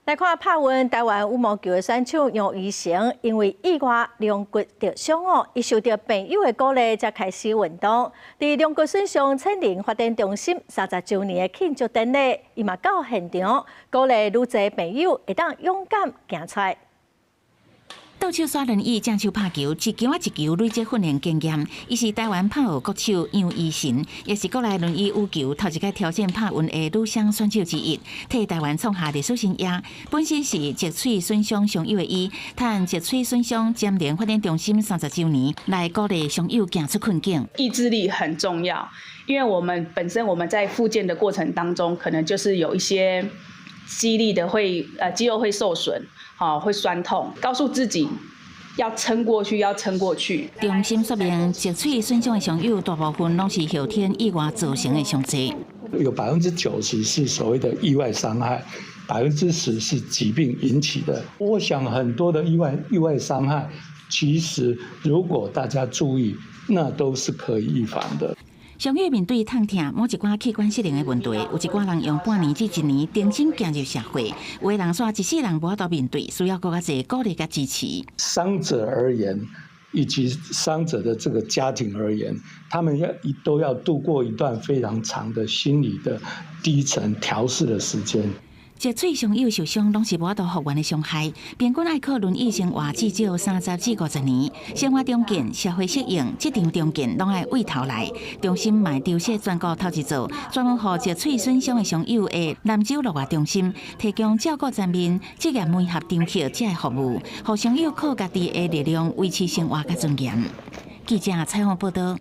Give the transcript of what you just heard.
来看拍运台湾羽毛球的选手杨怡成，因为意外两骨受伤哦，伊受到朋友的鼓励，才开始运动。伫两骨损伤千人发展中心30周年的庆祝典礼，伊嘛到现场鼓励愈侪朋友会当勇敢行出来。 倒手刷轮椅正手拍球，一球一球累积训练经验。伊是台湾拍学国手杨怡成，也是国内轮椅羽球头一届挑战拍运的女双选手之一，替台湾创下历史新涯。本身是脊髓损伤伤友的伊，趁脊髓损伤尖联发展中心30周年，来鼓励伤友行出困境。意志力很重要，因为我们本身在复健的过程当中，可能就是有一些肌力的肌肉会受损。 会酸痛，告诉自己要撑过去，要撑过去。中心说明，脊髓损伤的伤友大部分拢是后天意外造成的伤济，有90%是所谓的意外伤害，10%是疾病引起的。我想很多的意外伤害，其实如果大家注意，那都是可以预防的。 伤友面对痛痛，某一寡器官失灵的问题，有一寡人用半年至1年重新行入社会，有的人煞一世人无法度面对，需要更加侪鼓励甲支持。伤者而言，以及伤者的这个家庭而言，他们都要度过一段非常长的心理的低沉调试的时间。 脊髓伤友受伤，拢是无法度复原的伤害。平均爱靠轮椅生活至少30至50年，生活中健、社会适应，这场中健拢爱为头来。中心卖丢些全国头一座，专门予脊髓损伤的伤友的南州乐活中心，提供照顾全面、职业媒合张贴这的服务，予伤友靠家己的力量维持生活甲尊严。记者采访报道。